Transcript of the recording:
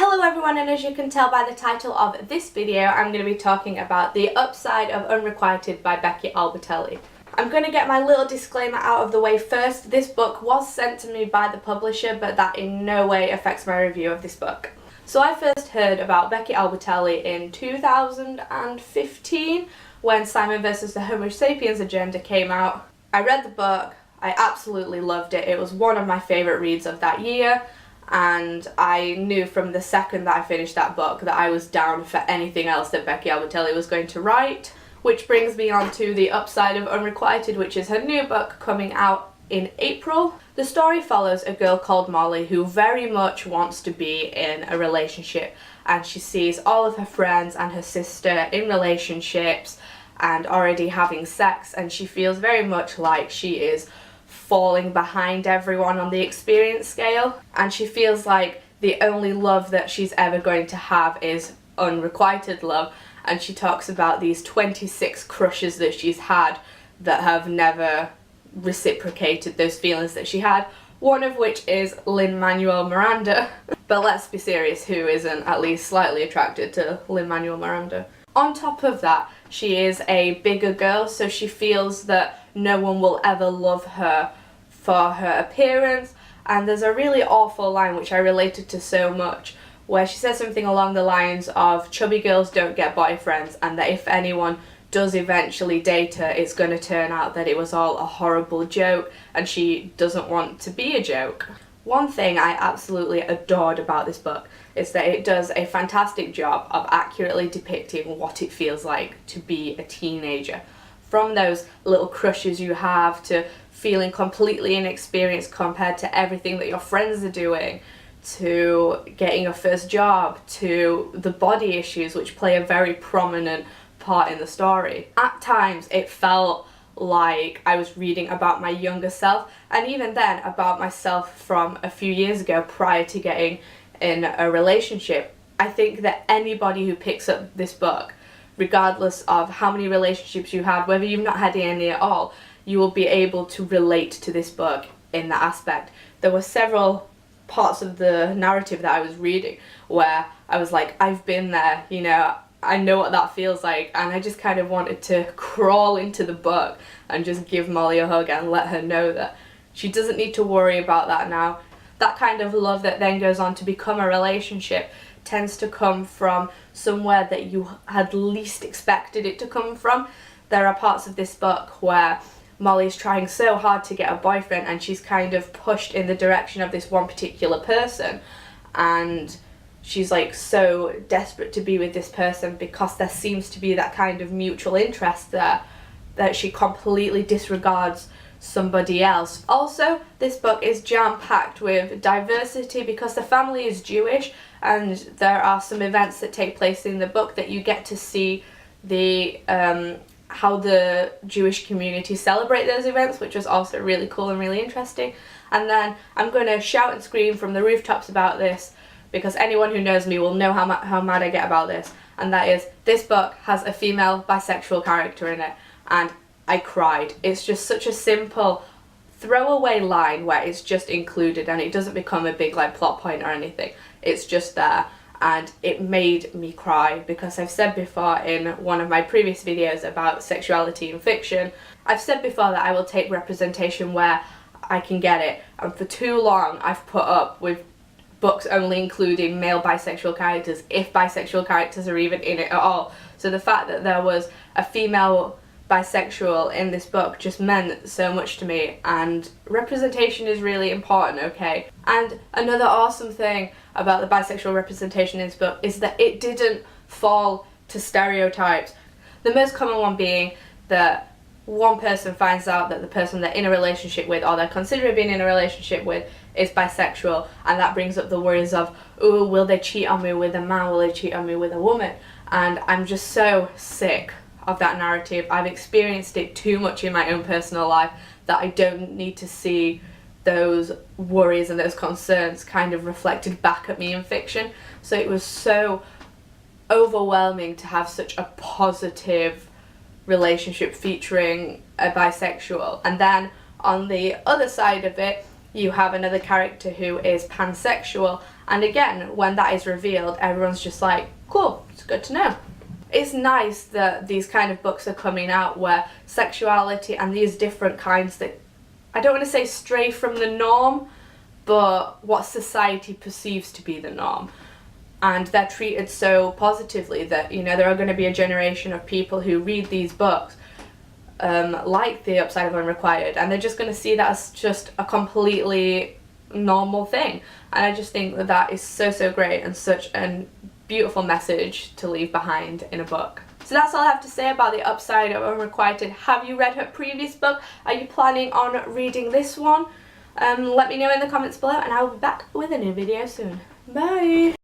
Hello everyone, and as you can tell by the title of this video, I'm going to be talking about The Upside of Unrequited by Becky Albertalli. I'm going to get my little disclaimer out of the way first. This book was sent to me by the publisher, but that in no way affects my review of this book. So I first heard about Becky Albertalli in 2015 when Simon vs. the Homo sapiens agenda came out. I read the book, I absolutely loved it. It was one of my favourite reads of that year. And I knew from the second that I finished that book that I was down for anything else that Becky Albertalli was going to write. Which brings me on to The Upside of Unrequited, which is her new book coming out in April. The story follows a girl called Molly who very much wants to be in a relationship, and she sees all of her friends and her sister in relationships and already having sex, and she feels very much like she is falling behind everyone on the experience scale, and she feels like the only love that she's ever going to have is unrequited love. And she talks about these 26 crushes that she's had that have never reciprocated those feelings that she had, one of which is Lin-Manuel Miranda. But let's be serious, who isn't at least slightly attracted to Lin-Manuel Miranda? On top of that, she is a bigger girl, so she feels that no one will ever love her for her appearance. And there's a really awful line which I related to so much, where she says something along the lines of chubby girls don't get boyfriends, and that if anyone does eventually date her, it's going to turn out that it was all a horrible joke, and she doesn't want to be a joke. One thing I absolutely adored about this book is that it does a fantastic job of accurately depicting what it feels like to be a teenager. From those little crushes you have, to feeling completely inexperienced compared to everything that your friends are doing, to getting your first job, to the body issues which play a very prominent part in the story. At times it felt like I was reading about my younger self, and even then about myself from a few years ago prior to getting in a relationship. I think that anybody who picks up this book, regardless of how many relationships you had, whether you've not had any at all, you will be able to relate to this book in that aspect. There were several parts of the narrative that I was reading where I was like, I've been there, you know, I know what that feels like, and I just kind of wanted to crawl into the book and just give Molly a hug and let her know that she doesn't need to worry about that now. That kind of love that then goes on to become a relationship tends to come from somewhere that you had least expected it to come from. There are parts of this book where Molly's trying so hard to get a boyfriend, and she's kind of pushed in the direction of this one particular person, and she's like so desperate to be with this person because there seems to be that kind of mutual interest there, that she completely disregards somebody else. Also, this book is jam-packed with diversity because the family is Jewish, and there are some events that take place in the book that you get to see the how the Jewish community celebrate those events, which was also really cool and really interesting. And then I'm going to shout and scream from the rooftops about this, because anyone who knows me will know how mad I get about this, and that is, this book has a female bisexual character in it, and I cried. It's just such a simple throwaway line where it's just included and it doesn't become a big like plot point or anything. It's just there, and it made me cry because I've said before in one of my previous videos about sexuality in fiction, I've said before that I will take representation where I can get it, and for too long I've put up with books only including male bisexual characters, if bisexual characters are even in it at all. So the fact that there was a female bisexual in this book just meant so much to me, and representation is really important, okay? And another awesome thing about the bisexual representation in this book is that it didn't fall to stereotypes. The most common one being that one person finds out that the person they're in a relationship with, or they're considering being in a relationship with, is bisexual, and that brings up the worries of, oh, will they cheat on me with a man, will they cheat on me with a woman? And I'm just so sick of that narrative. I've experienced it too much in my own personal life that I don't need to see those worries and those concerns kind of reflected back at me in fiction. So it was so overwhelming to have such a positive relationship featuring a bisexual. And then on the other side of it, you have another character who is pansexual, And again, when that is revealed, everyone's just like, cool, it's good to know. It's nice that these kind of books are coming out where sexuality and these different kinds that, I don't want to say stray from the norm, but what society perceives to be the norm. And they're treated so positively that, you know, there are going to be a generation of people who read these books like The Upside of Unrequited, and they're just going to see that as just a completely normal thing. And I just think that that is so great and such a beautiful message to leave behind in a book. So that's all I have to say about The Upside of Unrequited. Have you read her previous book? Are you planning on reading this one? Let me know in the comments below, and I'll be back with a new video soon. Bye!